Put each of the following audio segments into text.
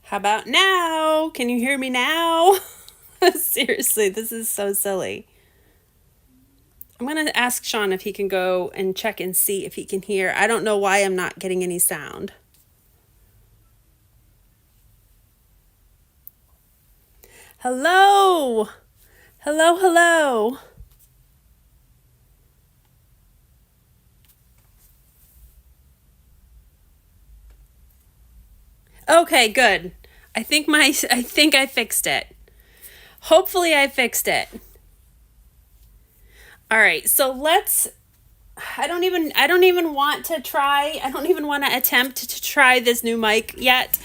How about now? Can you hear me now? Seriously, this is so silly. I'm going to ask Sean if he can go and check and see if he can hear. I don't know why I'm not getting any sound. Hello? Hello, hello. Okay, good. I think I fixed it. Hopefully I fixed it. All right, so I don't even want to try. I don't even want to attempt to try this new mic yet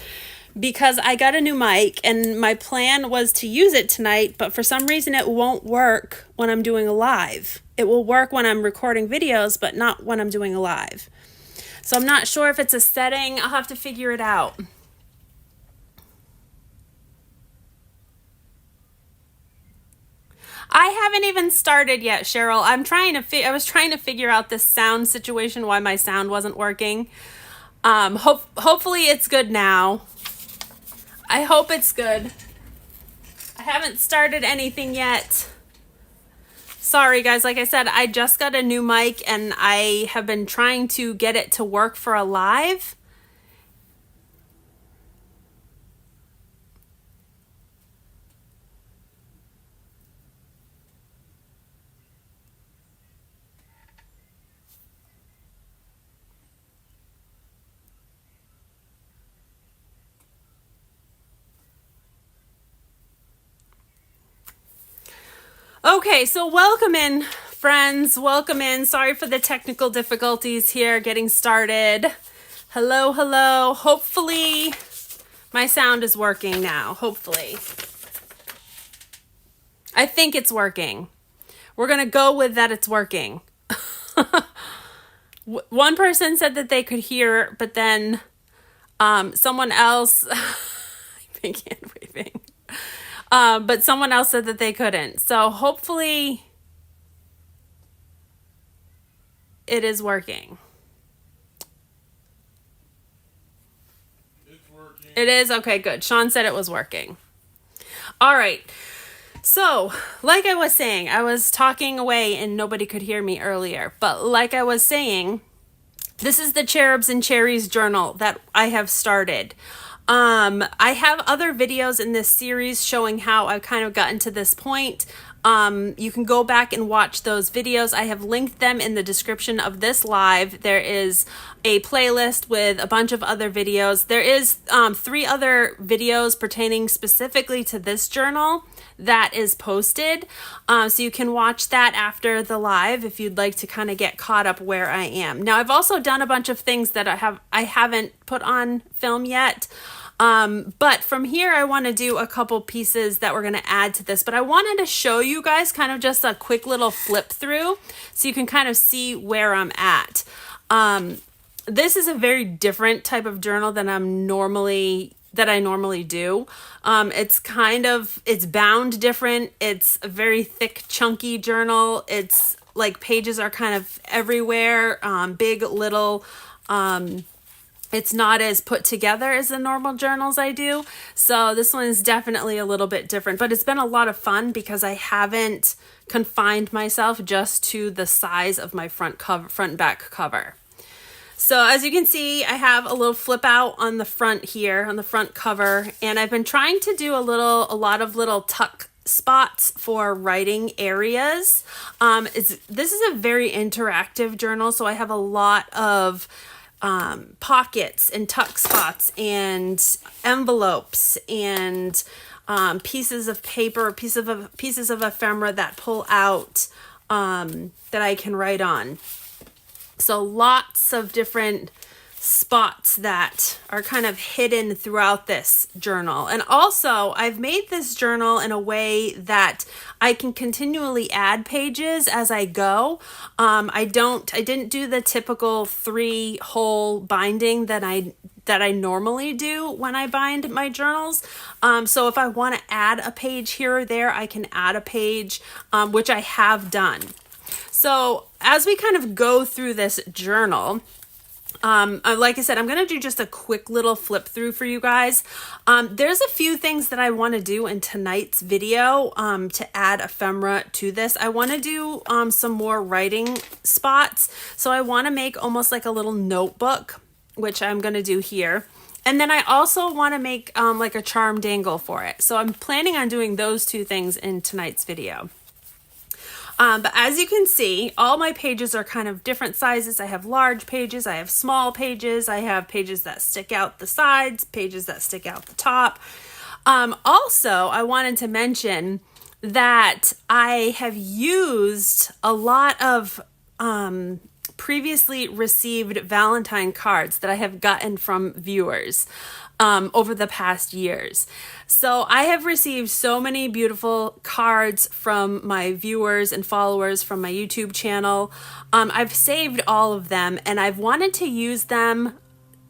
because I got a new mic and my plan was to use it tonight, but for some reason it won't work when I'm doing a live. It will work when I'm recording videos, but not when I'm doing a live. So I'm not sure if it's a setting. I'll have to figure it out. I haven't even started yet, Cheryl. I was trying to figure out this sound situation, why my sound wasn't working. Hopefully it's good now. I hope it's good. I haven't started anything yet. Sorry guys, like I said, I just got a new mic and I have been trying to get it to work for a live. Okay, so welcome in, friends. Welcome in. Sorry for the technical difficulties here getting started. Hello, hello. Hopefully my sound is working now. Hopefully. I think it's working. We're going to go with that it's working. One person said that they could hear, but then someone else, I can't waving. But someone else said that they couldn't. So hopefully it is working. It's working. It is? Okay, good. Sean said it was working. All right. So, like I was saying, I was talking away and nobody could hear me earlier. But like I was saying, this is the Cherubs and Cherries journal that I have started. I have other videos in this series showing how I've kind of gotten to this point. You can go back and watch those videos. I have linked them in the description of this live. There is a playlist with a bunch of other videos. There is 3 other videos pertaining specifically to this journal that is posted. So you can watch that after the live if you'd like to kind of get caught up where I am. Now, I've also done a bunch of things that I haven't put on film yet. But from here, I want to do a couple pieces that we're going to add to this. But I wanted to show you guys kind of just a quick little flip through so you can kind of see where I'm at. This is a very different type of journal than I normally do. It's bound different. It's a very thick, chunky journal. It's like pages are kind of everywhere, big, little. It's not as put together as the normal journals I do. So this one is definitely a little bit different, but it's been a lot of fun because I haven't confined myself just to the size of my front and back cover. So as you can see, I have a little flip out on the front here, on the front cover, and I've been trying to do a lot of little tuck spots for writing areas. This is a very interactive journal, so I have a lot of pockets and tuck spots and envelopes and pieces of paper, pieces of ephemera that pull out that I can write on. So lots of different spots that are kind of hidden throughout this journal. And also, I've made this journal in a way that I can continually add pages as I go. I didn't do the typical 3-hole binding that I normally do when I bind my journals. So if I want to add a page here or there, I can add a page, which I have done. So as we kind of go through this journal, Like I said, I'm going to do just a quick little flip through for you guys. There's a few things that I want to do in tonight's video to add ephemera to this. I want to do some more writing spots. So I want to make almost like a little notebook, which I'm going to do here. And then I also want to make like a charm dangle for it. So I'm planning on doing those two things in tonight's video. But as you can see, all my pages are kind of different sizes. I have large pages, I have small pages, I have pages that stick out the sides, pages that stick out the top. Also, I wanted to mention that I have used a lot of previously received Valentine cards that I have gotten from viewers over the past years. So I have received so many beautiful cards from my viewers and followers from my YouTube channel. I've saved all of them and I've wanted to use them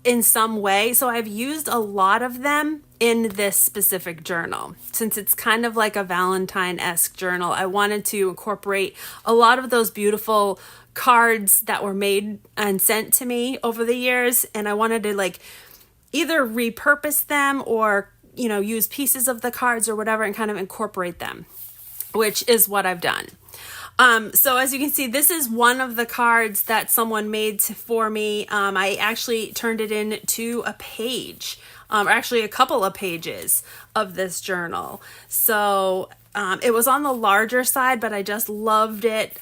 in some way. So I've used a lot of them in this specific journal. Since it's kind of like a Valentine-esque journal, I wanted to incorporate a lot of those beautiful cards that were made and sent to me over the years. And I wanted to like either repurpose them or, you know, use pieces of the cards or whatever and kind of incorporate them, which is what I've done. So as you can see, this is one of the cards that someone made for me. I actually turned it into a page, or actually a couple of pages of this journal. So it was on the larger side, but I just loved it.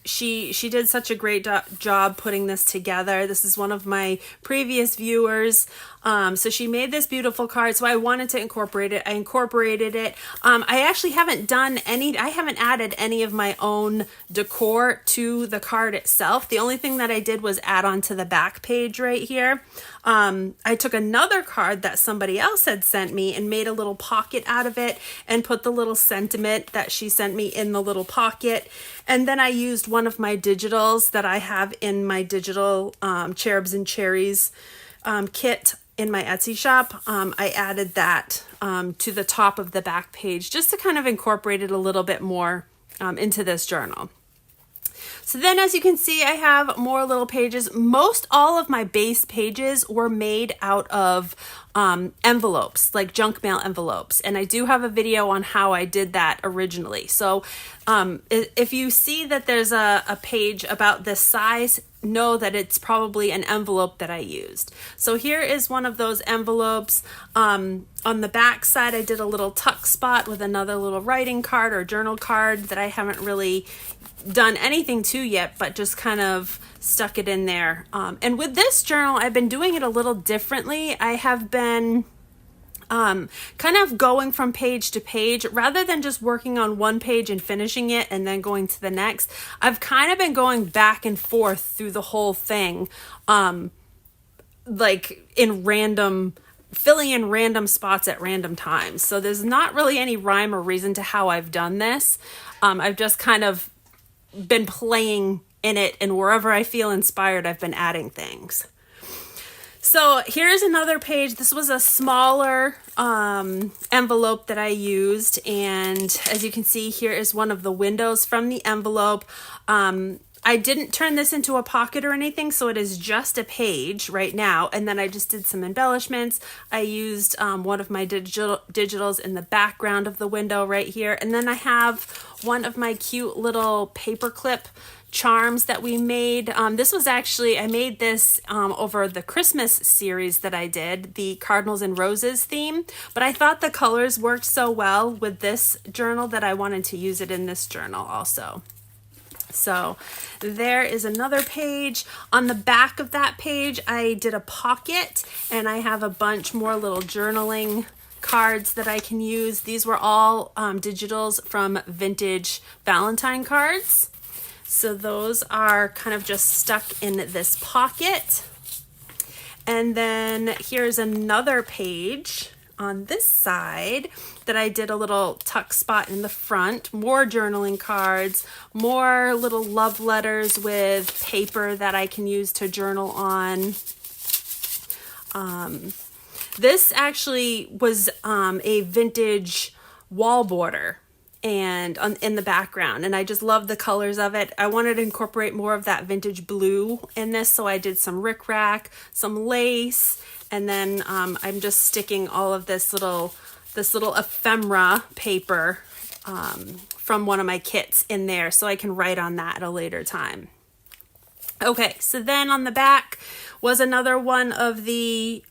She did such a great job putting this together. This is one of my previous viewers. So she made this beautiful card. So I wanted to incorporate it. I incorporated it. I actually haven't added any of my own decor to the card itself. The only thing that I did was add on to the back page right here. I took another card that somebody else had sent me and made a little pocket out of it and put the little sentiment that she sent me in the little pocket. And then I used one of my digitals that I have in my digital Cherubs and Cherries kit in my Etsy shop. I added that to the top of the back page just to kind of incorporate it a little bit more into this journal. So then as you can see, I have more little pages. Most all of my base pages were made out of envelopes, like junk mail envelopes. And I do have a video on how I did that originally. So if you see that there's a page about this size, know that it's probably an envelope that I used. So here is one of those envelopes. On the back side, I did a little tuck spot with another little writing card or journal card that I haven't really done anything to yet, but just kind of stuck it in there. And with this journal, I've been doing it a little differently. I have been kind of going from page to page rather than just working on one page and finishing it and then going to the next. I've kind of been going back and forth through the whole thing, like in filling in random spots at random times. So there's not really any rhyme or reason to how I've done this. I've just kind of been playing in it, and wherever I feel inspired, I've been adding things. So here's another page. This was a smaller envelope that I used, and as you can see, here is one of the windows from the envelope. I didn't turn this into a pocket or anything, so it is just a page right now. And then I just did some embellishments. I used one of my digitals in the background of the window right here. And then I have one of my cute little paperclip charms that we made. This was actually, I made this over the Christmas series that I did, the Cardinals and Roses theme. But I thought the colors worked so well with this journal that I wanted to use it in this journal also. So there is another page. On the back of that page, I did a pocket, and I have a bunch more little journaling cards that I can use. These were all digitals from vintage Valentine cards. So those are kind of just stuck in this pocket. And then here's another page on this side that I did a little tuck spot in the front, more journaling cards, more little love letters with paper that I can use to journal on. This actually was a vintage wall border, and in the background, and I just love the colors of it. I wanted to incorporate more of that vintage blue in this, so I did some rickrack, some lace, and then I'm just sticking all of this little ephemera paper from one of my kits in there, so I can write on that at a later time. Okay, so then on the back was another one of the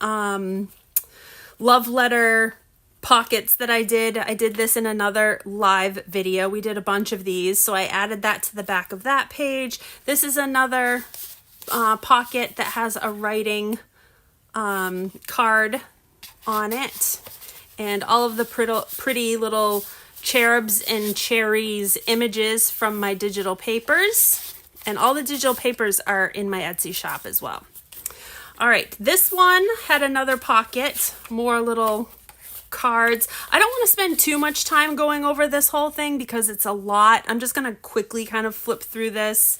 love letter pockets that I did. I did this in another live video. We did a bunch of these, so I added that to the back of that page. This is another pocket that has a writing card on it, and all of the pretty little cherubs and cherries images from my digital papers, and all the digital papers are in my Etsy shop as well. All right, this one had another pocket, more little cards. I don't want to spend too much time going over this whole thing because it's a lot. I'm just going to quickly kind of flip through this.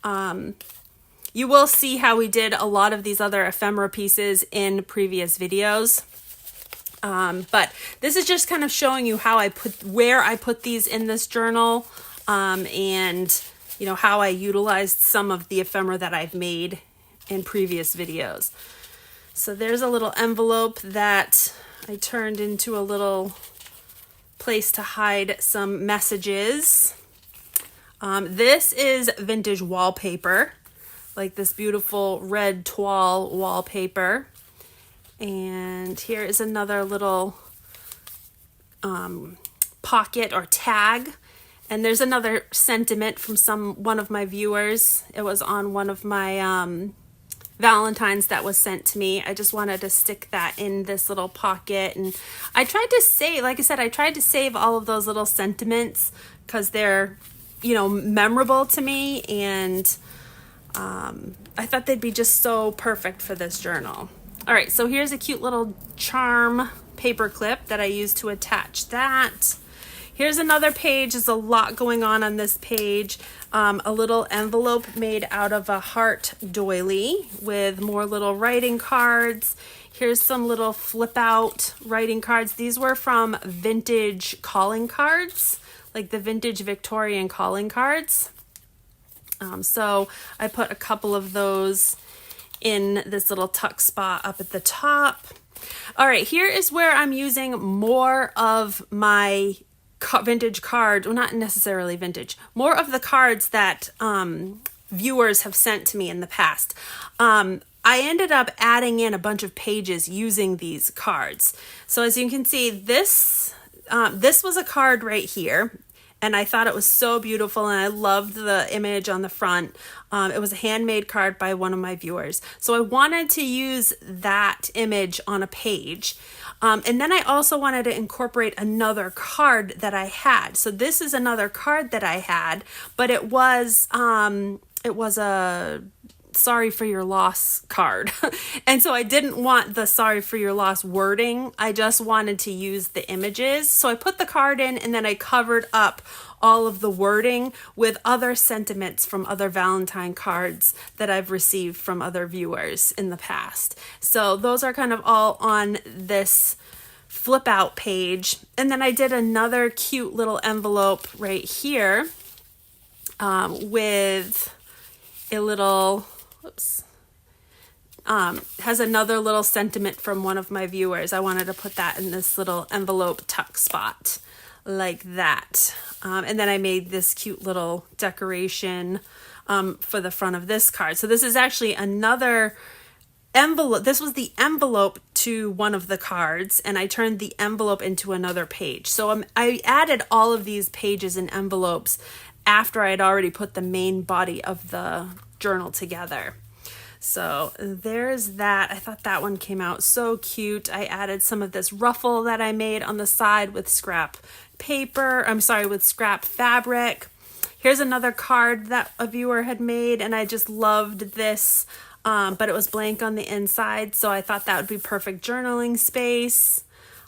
You will see how we did a lot of these other ephemera pieces in previous videos. But this is just kind of showing you how where I put these in this journal, and you know, how I utilized some of the ephemera that I've made in previous videos. So there's a little envelope that I turned into a little place to hide some messages. This is vintage wallpaper, like this beautiful red toile wallpaper. And here is another little pocket or tag. And there's another sentiment from one of my viewers. It was on one of my Valentines that was sent to me. I just wanted to stick that in this little pocket, and I tried to save, like I said, I tried to save all of those little sentiments because they're, you know, memorable to me, and I thought they'd be just so perfect for this journal. All right, so here's a cute little charm paper clip that I used to attach that. Here's another page. There's a lot going on this page. A little envelope made out of a heart doily with more little writing cards. Here's some little flip out writing cards. These were from vintage calling cards, like the vintage Victorian calling cards. So I put a couple of those in this little tuck spot up at the top. All right, here is where I'm using more of my vintage card, well, not necessarily vintage, more of the cards that viewers have sent to me in the past. I ended up adding in a bunch of pages using these cards. So as you can see, this was a card right here, and I thought it was so beautiful, and I loved the image on the front. It was a handmade card by one of my viewers. So I wanted to use that image on a page. And then I also wanted to incorporate another card that I had. So this is another card that I had, but it was a sorry for your loss card. And so I didn't want the sorry for your loss wording. I just wanted to use the images. So I put the card in, and then I covered up all of the wording with other sentiments from other Valentine cards that I've received from other viewers in the past. So those are kind of all on this flip out page. And then I did another cute little envelope right here with a little, has another little sentiment from one of my viewers. I wanted to put that in this little envelope tuck spot like that. And then I made this cute little decoration for the front of this card. So this is actually another envelope. This was the envelope to one of the cards, and I turned the envelope into another page. So I added all of these pages and envelopes after I had already put the main body of the journal together. So there's that. I thought that one came out so cute. I added some of this ruffle that I made on the side with scrap fabric. Here's another card that a viewer had made, and I just loved this, but it was blank on the inside, so I thought that would be perfect journaling space.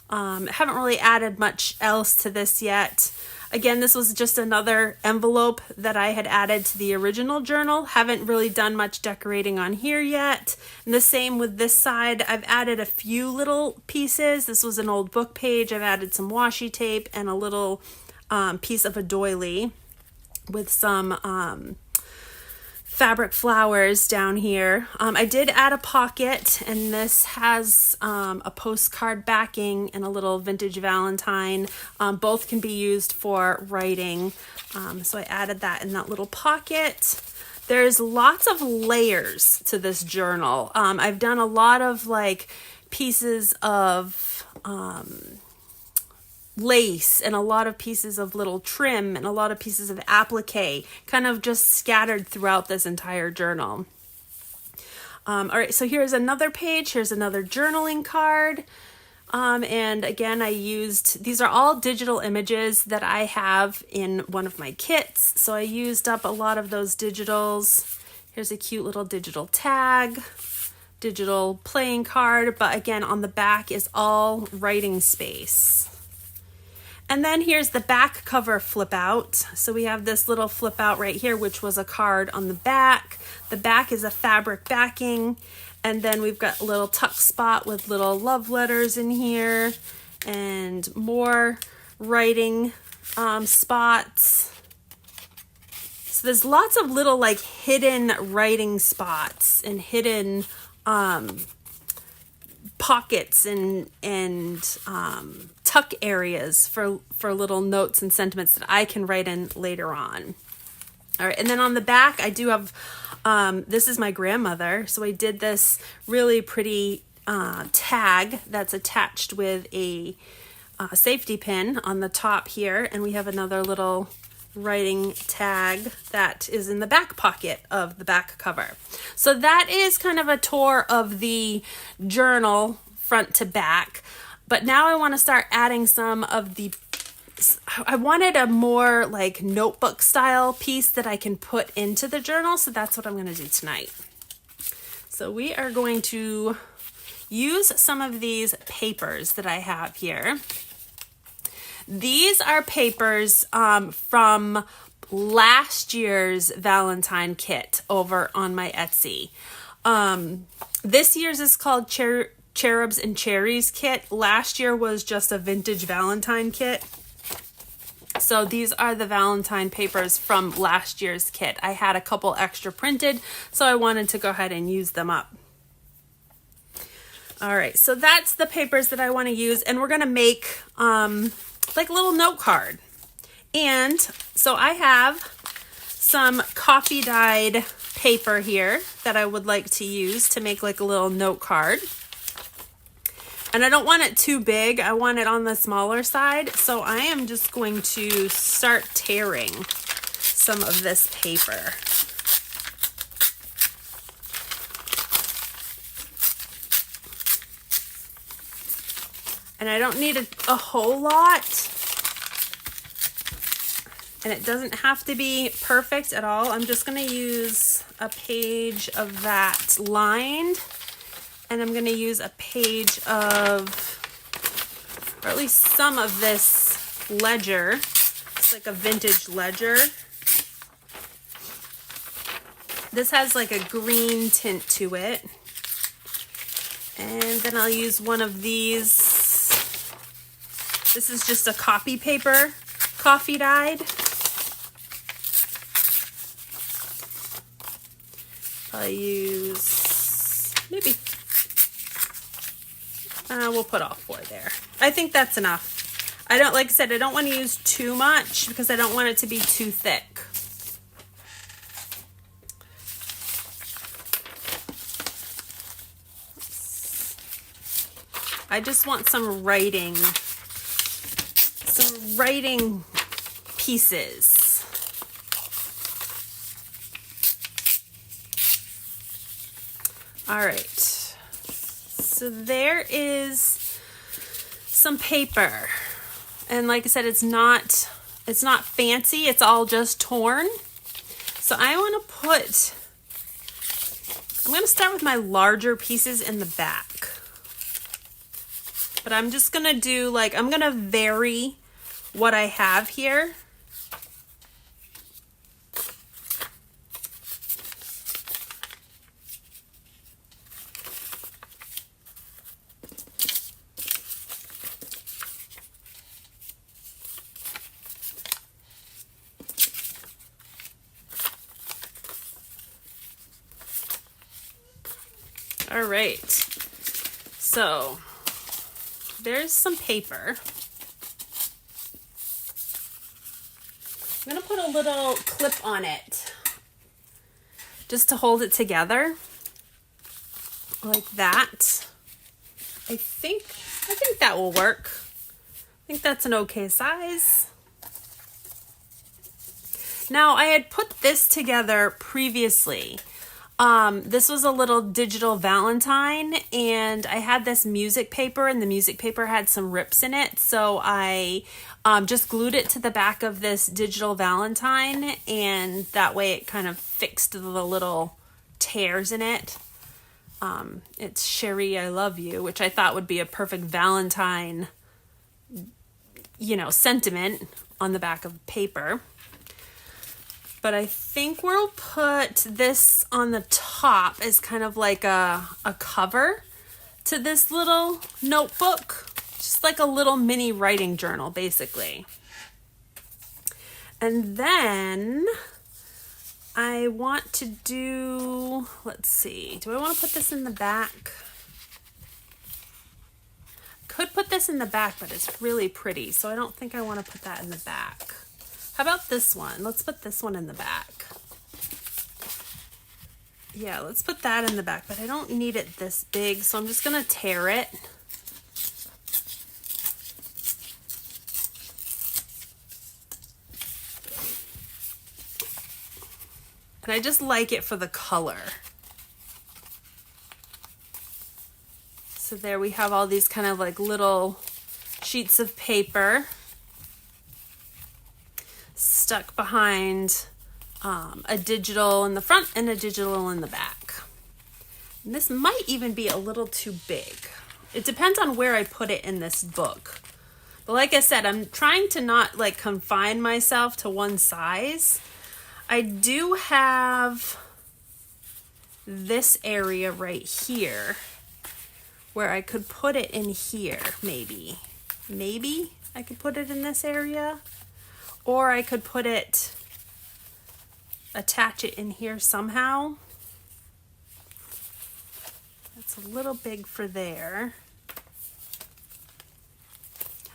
I haven't really added much else to this yet. Again, this was just another envelope that I had added to the original journal. Haven't really done much decorating on here yet. And the same with this side. I've added a few little pieces. This was an old book page. I've added some washi tape and a little piece of a doily with some fabric flowers down here. I did add a pocket, and this has a postcard backing and a little vintage Valentine. Both can be used for writing. So I added that in that little pocket. There's lots of layers to this journal. I've done a lot of like pieces of lace and a lot of pieces of little trim and a lot of pieces of applique kind of just scattered throughout this entire journal. All right, so here's another page. Here's another journaling card. And again, I used, these are all digital images that I have in one of my kits. So I used up a lot of those digitals. Here's a cute little digital tag, digital playing card, but again, on the back is all writing space. And then here's the back cover flip out. So we have this little flip out right here, which was a card on the back. The back is a fabric backing. And then we've got a little tuck spot with little love letters in here and more writing spots. So there's lots of little like hidden writing spots and hidden pockets and tuck areas for little notes and sentiments that I can write in later on. All right, and then on the back I do have, this is my grandmother, so I did this really pretty tag that's attached with a safety pin on the top here, and we have another little writing tag that is in the back pocket of the back cover. So that is kind of a tour of the journal front to back. But now I want to start adding some of the, I wanted a more like notebook style piece that I can put into the journal. So that's what I'm going to do tonight. So we are going to use some of these papers that I have here. These are papers from last year's Valentine kit over on my Etsy. This year's is called Cherubs and Cherries kit. Last year was just a vintage Valentine kit. So these are the Valentine papers from last year's kit. I had a couple extra printed, so I wanted to go ahead and use them up. All right, so that's the papers that I want to use, and we're going to make like a little note card. And so I have some coffee dyed paper here that I would like to use to make like a little note card. And I don't want it too big. I want it on the smaller side. So I am just going to start tearing some of this paper. And I don't need a whole lot. And it doesn't have to be perfect at all. I'm just going to use a page of that lined. And I'm going to use a page of, or at least some of this ledger. It's like a vintage ledger. This has like a green tint to it. And then I'll use one of these. This is just a copy paper, coffee dyed. I'll use maybe, we'll put all 4 there. I think that's enough. I don't, like I said, I don't want to use too much because I don't want it to be too thick. I just want some writing pieces. All right, so there is some paper, and like I said, it's not fancy, it's all just torn. So I'm going to start with my larger pieces in the back. But I'm just going to do like, I'm going to vary what I have here. All right. So there's some paper. I'm going to put a little clip on it just to hold it together like that. I think that will work. I think that's an okay size. Now, I had put this together previously. This was a little digital Valentine, and I had this music paper, and the music paper had some rips in it, so I just glued it to the back of this digital Valentine, and that way it kind of fixed the little tears in it. It's Sherry, I love you, which I thought would be a perfect Valentine, sentiment on the back of paper. But I think we'll put this on the top as kind of like a cover to this little notebook. Just like a little mini writing journal, basically. And then I want to do, let's see, do I want to put this in the back? Could put this in the back, but it's really pretty, so I don't think I want to put that in the back. How about this one? Let's put this one in the back. Yeah, let's put that in the back, but I don't need it this big, so I'm just going to tear it. And I just like it for the color. So there we have all these kind of like little sheets of paper stuck behind a digital in the front and a digital in the back. And this might even be a little too big. It depends on where I put it in this book. But like I said, I'm trying to not like confine myself to one size. I do have this area right here where I could put it in here, maybe. Maybe I could put it in this area. Or I could put it, attach it in here somehow. That's a little big for there.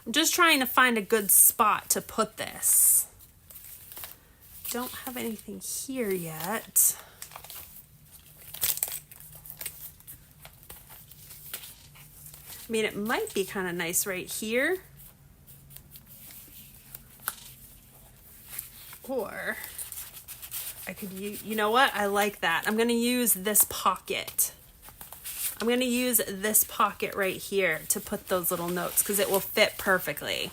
I'm just trying to find a good spot to put this. Don't have anything here yet. I mean, it might be kind of nice right here. Or I could use, you know what? I like that. I'm going to use this pocket. I'm going to use this pocket right here to put those little notes because it will fit perfectly.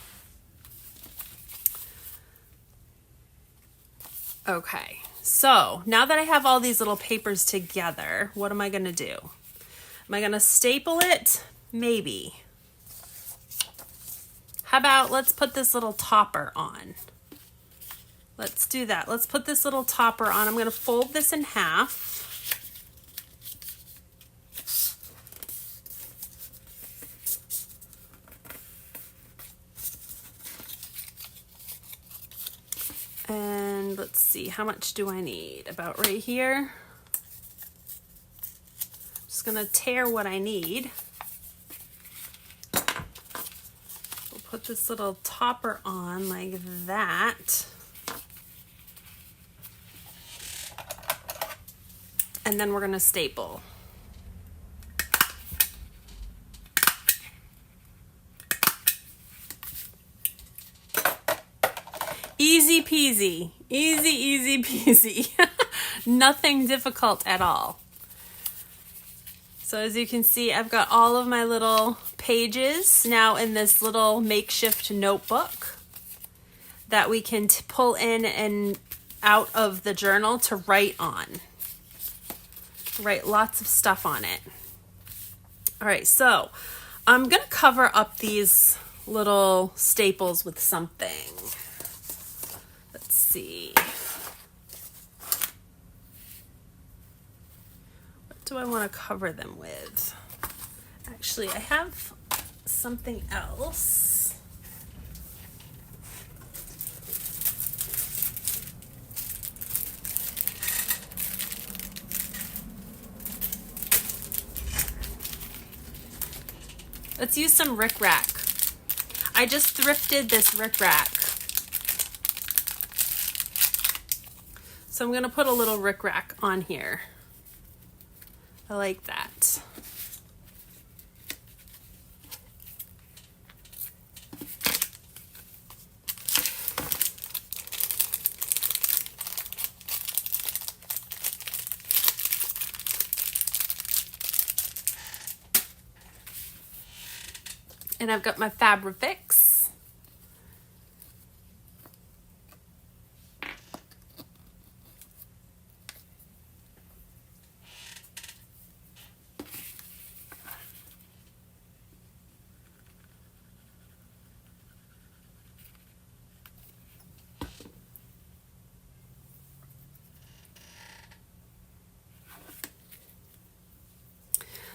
Okay, so now that I have all these little papers together, what am I going to do? Am I going to staple it? Maybe. How about let's put this little topper on. Let's do that. Let's put this little topper on. I'm going to fold this in half. And let's see, how much do I need? About right here. I'm just going to tear what I need. We'll put this little topper on like that. And then we're going to staple. Easy peasy, easy peasy. Nothing difficult at all. So as you can see, I've got all of my little pages now in this little makeshift notebook that we can pull in and out of the journal to write on. Write lots of stuff on it. All right, so I'm gonna cover up these little staples with something. Let's see. What do I want to cover them with? Actually, I have something else. Let's use some rickrack. I just thrifted this rickrack. So I'm going to put a little rickrack on here. I like that. And I've got my Fabrifix.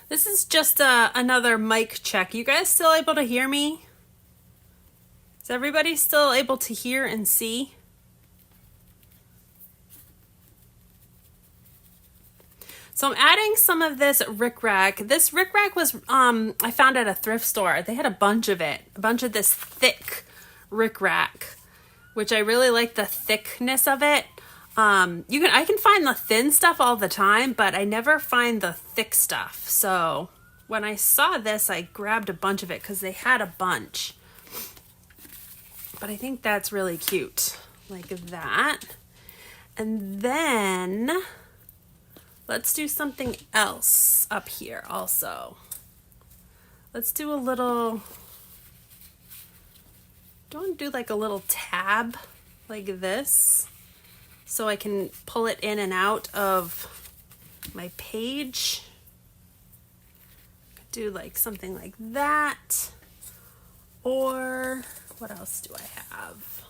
This is just another mic check. You guys still able to hear me? Is everybody still able to hear and see? So I'm adding some of this rickrack. This rickrack was I found at a thrift store. They had a bunch of it, a bunch of this thick rickrack, which I really like the thickness of it. I can find the thin stuff all the time, but I never find the thick stuff. So when I saw this, I grabbed a bunch of it because they had a bunch. But I think that's really cute, like that. And then let's do something else up here also. Let's do a little, do you want to do like a little tab like this? So I can pull it in and out of my page. Do like something like that. Or what else do I have?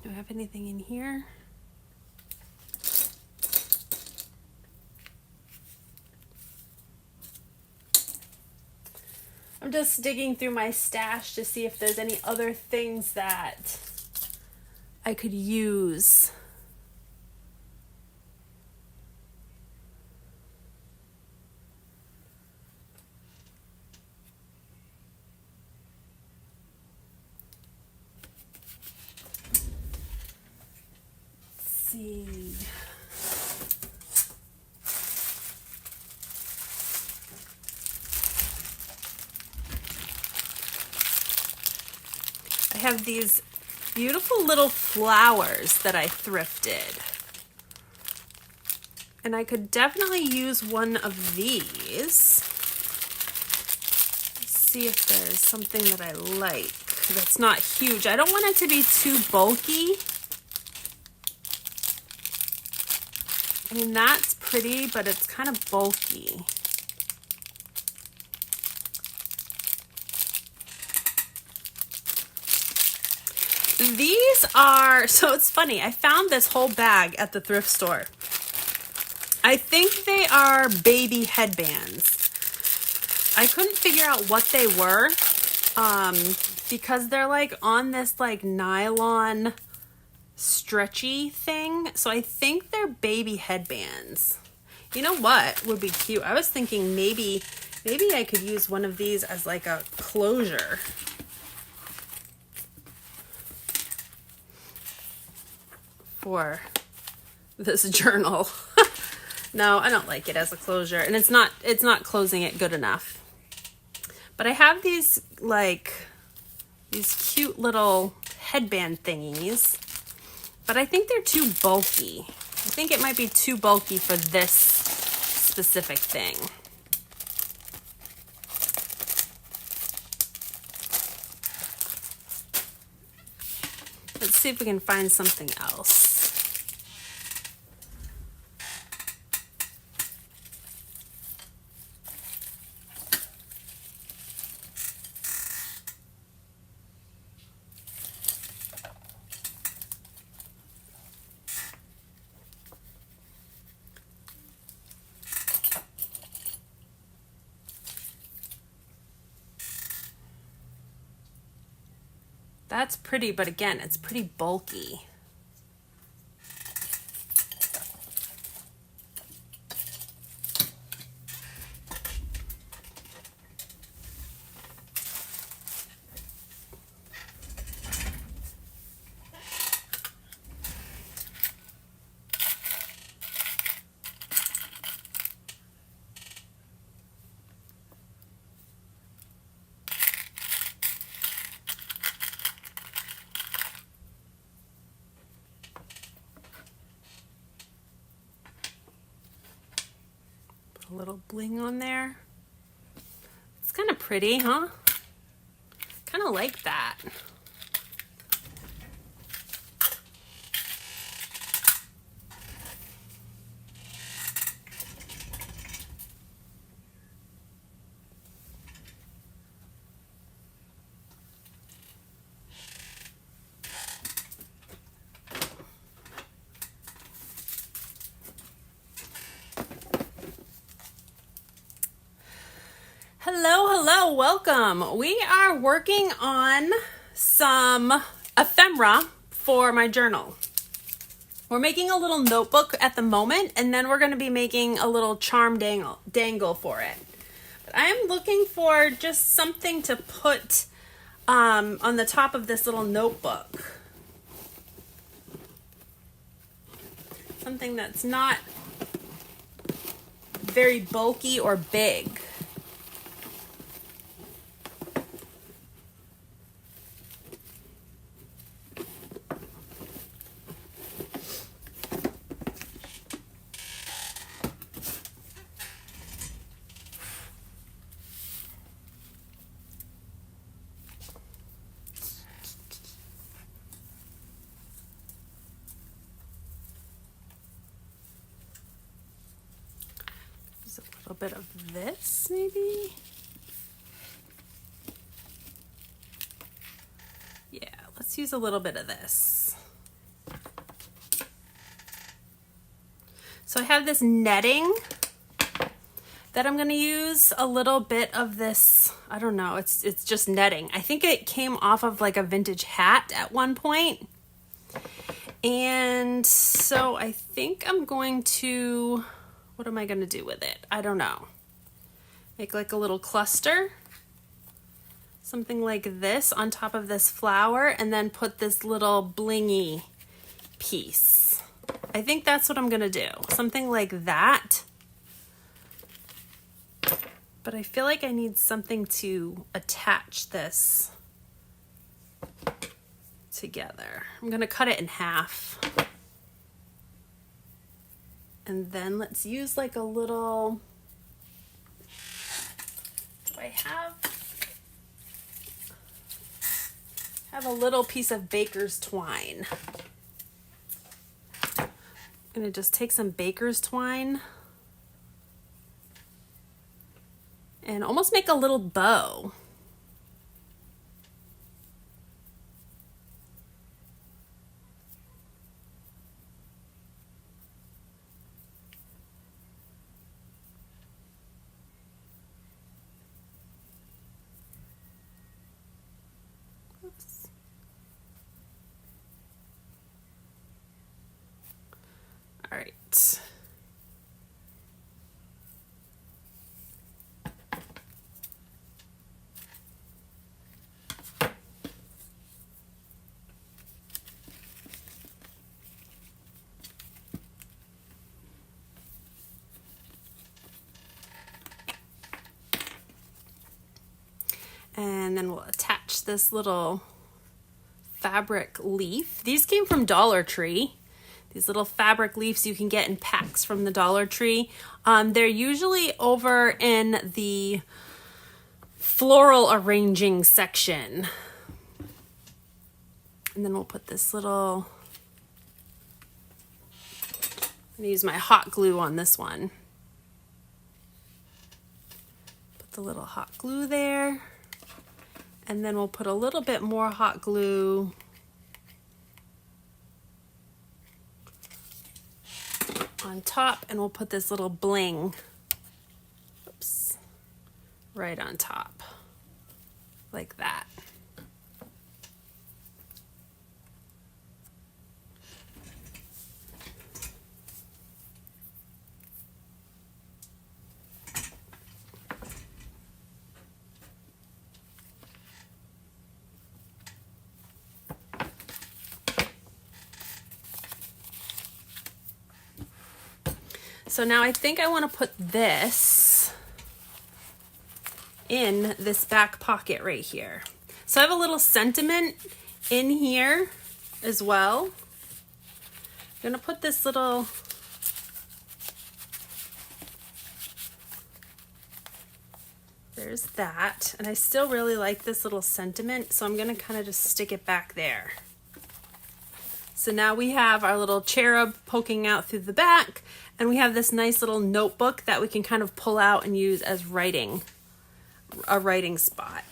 Do I have anything in here? I'm just digging through my stash to see if there's any other things that I could use. Let's see. I have these beautiful little flowers that I thrifted. And I could definitely use one of these. Let's see if there's something that I like that's not huge. I don't want it to be too bulky. I mean, that's pretty, but it's kind of bulky. These are, so it's funny, I found this whole bag at the thrift store. I think they are baby headbands. I couldn't figure out what they were because they're like on this like nylon stretchy thing. So I think they're baby headbands. You know what would be cute? I was thinking maybe I could use one of these as like a closure. For this journal. No, I don't like it as a closure, and it's not closing it good enough. But I have these cute little headband thingies, but I think they're too bulky. I think it might be too bulky for this specific thing. Let's see if we can find something else. That's pretty, but again, it's pretty bulky. Put a little bling on there. It's kind of pretty, huh? Kind of like that. Hello, welcome. We are working on some ephemera for my journal. We're making a little notebook at the moment, and then we're going to be making a little charm dangle for it. But I am looking for just something to put on the top of this little notebook. Something that's not very bulky or big. A little bit of this, maybe. Yeah, let's use a little bit of this. So I have this netting that I'm going to use a little bit of this. I don't know, it's just netting. I think it came off of like a vintage hat at one point. And so I think I'm going to, what am I going to do with it? I don't know. Make like a little cluster. Something like this on top of this flower, and then put this little blingy piece. I think that's what I'm going to do. Something like that. But I feel like I need something to attach this together. I'm going to cut it in half. And then let's use like a little, do I have a little piece of baker's twine. I'm gonna just take some baker's twine and almost make a little bow. All right. And then we'll attach this little fabric leaf. These came from Dollar Tree. These little fabric leaves you can get in packs from the Dollar Tree. They're usually over in the floral arranging section. And then we'll put this little, I'm gonna use my hot glue on this one. Put the little hot glue there. And then we'll put a little bit more hot glue on top, and we'll put this little bling, oops, right on top, like that. So now I think I want to put this in this back pocket right here. So I have a little sentiment in here as well. I'm gonna put this little there's that. And I still really like this little sentiment, so I'm going to kind of just stick it back there. So now we have our little cherub poking out through the back, and we have this nice little notebook that we can kind of pull out and use as a writing spot.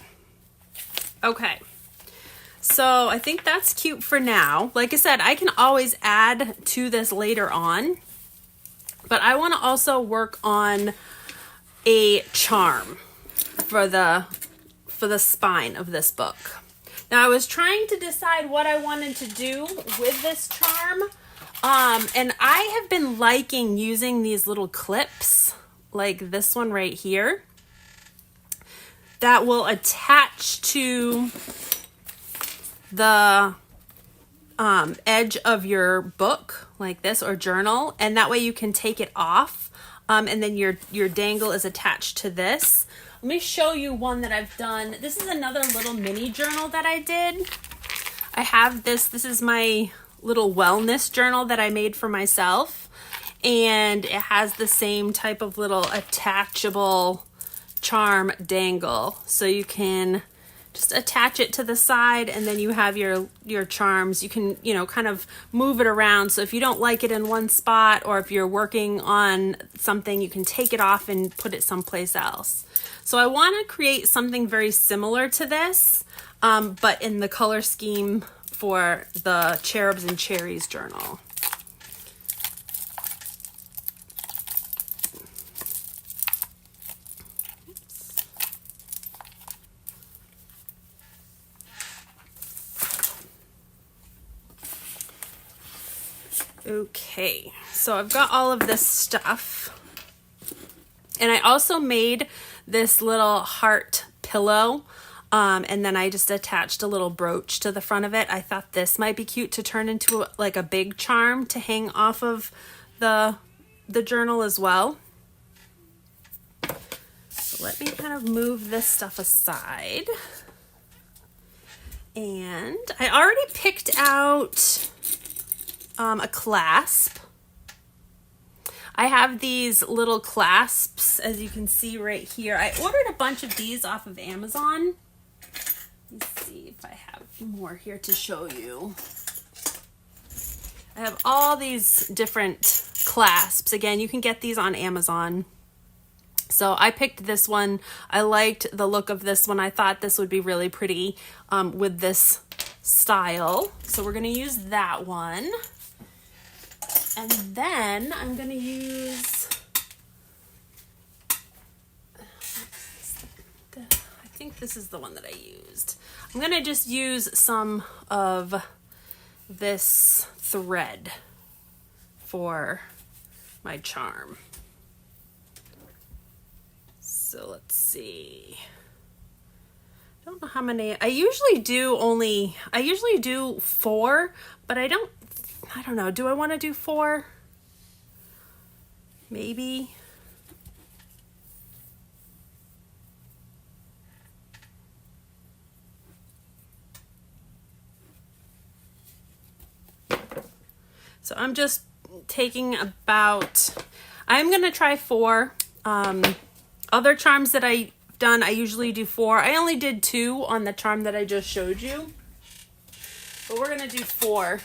Okay. So I think that's cute for now. Like I said, I can always add to this later on, but I want to also work on a charm for the spine of this book. Now I was trying to decide what I wanted to do with this charm, and I have been liking using these little clips like this one right here that will attach to the edge of your book like this, or journal, and that way you can take it off, and then your dangle is attached to this. Let me show you one that I've done. This is another little mini journal that I did. I have this is my little wellness journal that I made for myself, and it has the same type of little attachable charm dangle, so you can just attach it to the side, and then you have your charms. You can, kind of move it around. So if you don't like it in one spot, or if you're working on something, you can take it off and put it someplace else. So I want to create something very similar to this, but in the color scheme for the Cherubs and Cherries journal. Okay, so I've got all of this stuff, and I also made this little heart pillow, and then I just attached a little brooch to the front of it. I thought this might be cute to turn into like a big charm to hang off of the journal as well. So let me kind of move this stuff aside, and I already picked out a clasp. I have these little clasps, as you can see right here. I ordered a bunch of these off of Amazon. Let's see if I have more here to show you. I have all these different clasps. Again, you can get these on Amazon. So I picked this one. I liked the look of this one. I thought this would be really pretty with this style. So we're going to use that one. And then I'm going to use, I think this is the one that I used. I'm going to just use some of this thread for my charm. So let's see. I don't know how many. I usually do 4, but I don't know. Do I want to do 4? Maybe. So I'm just taking I'm going to try 4. Other charms that I've done, I usually do 4. I only did 2 on the charm that I just showed you. But we're going to do 4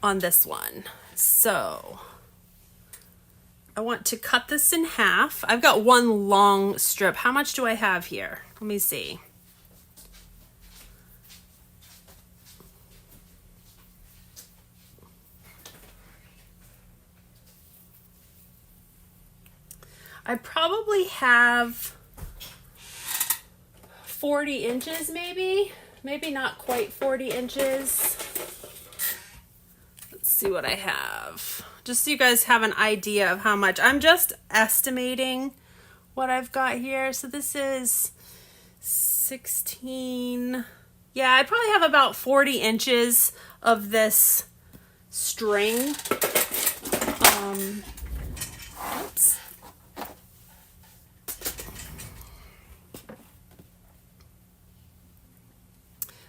on this one. So I want to cut this in half. I've got one long strip. How much do I have here? Let me see. I probably have 40 inches maybe not quite 40 inches. Let's see what I have, just so you guys have an idea of how much. I'm just estimating what I've got here. So this is 16. Yeah, I probably have about 40 inches of this string. Oops.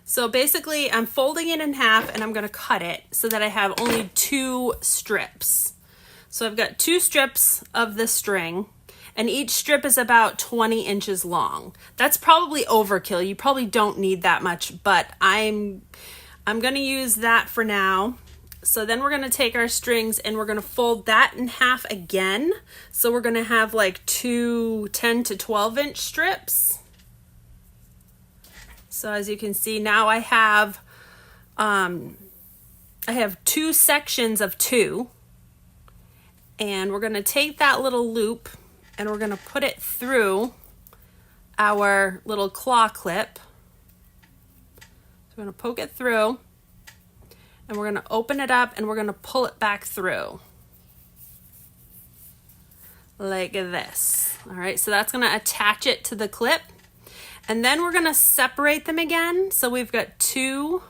So basically I'm folding it in half and I'm going to cut it so that I have only 2 strips. So I've got 2 strips of the string, and each strip is about 20 inches long. That's probably overkill. You probably don't need that much, but I'm going to use that for now. So then we're going to take our strings and we're going to fold that in half again. So we're going to have like two 10 to 12 inch strips. So as you can see, now I have two sections of 2, and we're going to take that little loop and we're going to put it through our little claw clip. So we're going to poke it through, and we're going to open it up and we're going to pull it back through like this. All right, so that's going to attach it to the clip, and then we're going to separate them again. So we've got 2,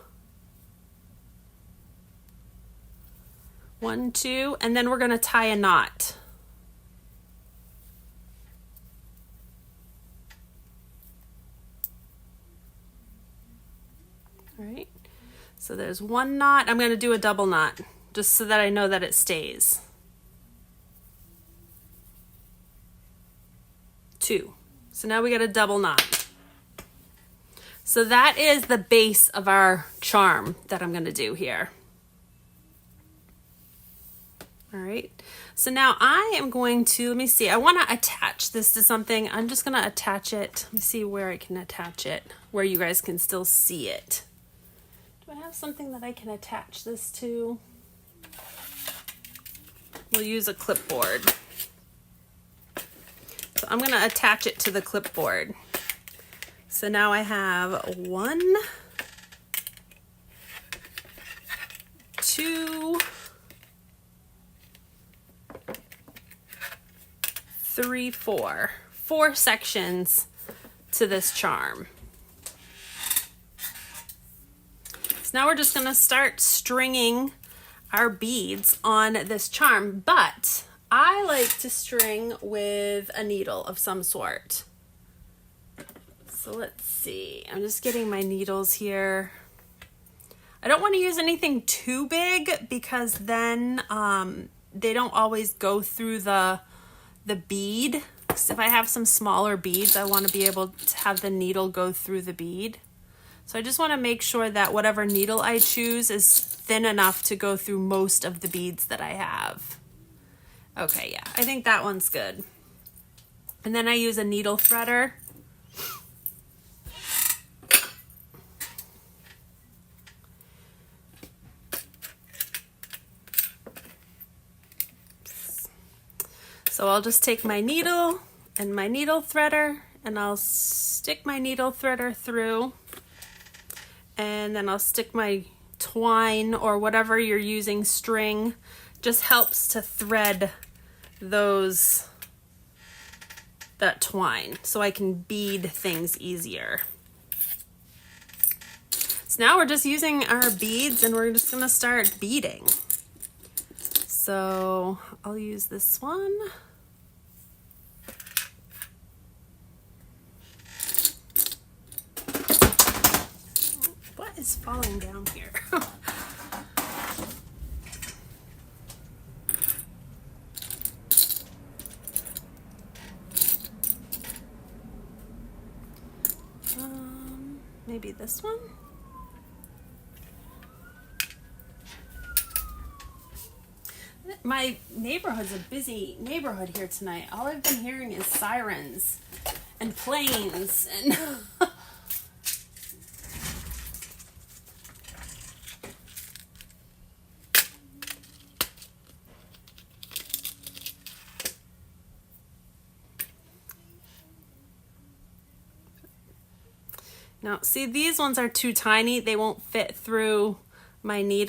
1, 2, and then we're going to tie a knot. All right, so there's 1 knot. I'm going to do a double knot just so that I know that it stays. 2. So now we got a double knot. So that is the base of our charm that I'm going to do here. All right, so now I am going to, let me see, I want to attach this to something. I'm just going to attach it. Let me see where I can attach it, where you guys can still see it. Do I have something that I can attach this to? We'll use a clipboard. So I'm going to attach it to the clipboard. So now I have 1, 2, 3, 4. 4 sections to this charm. So now we're just going to start stringing our beads on this charm, but I like to string with a needle of some sort. So let's see, I'm just getting my needles here. I don't want to use anything too big because then they don't always go through the bead. If I have some smaller beads, I want to be able to have the needle go through the bead. So I just want to make sure that whatever needle I choose is thin enough to go through most of the beads that I have. Okay, yeah, I think that one's good. And then I use a needle threader. So I'll just take my needle and my needle threader, and I'll stick my needle threader through, and then I'll stick my twine or whatever you're using, string, just helps to thread that twine so I can bead things easier. So now we're just using our beads and we're just gonna start beading. So I'll use this one. What is falling down here? Maybe this one? My neighborhood's a busy neighborhood here tonight. All I've been hearing is sirens and planes and now see, these ones are too tiny. They won't fit through my needle.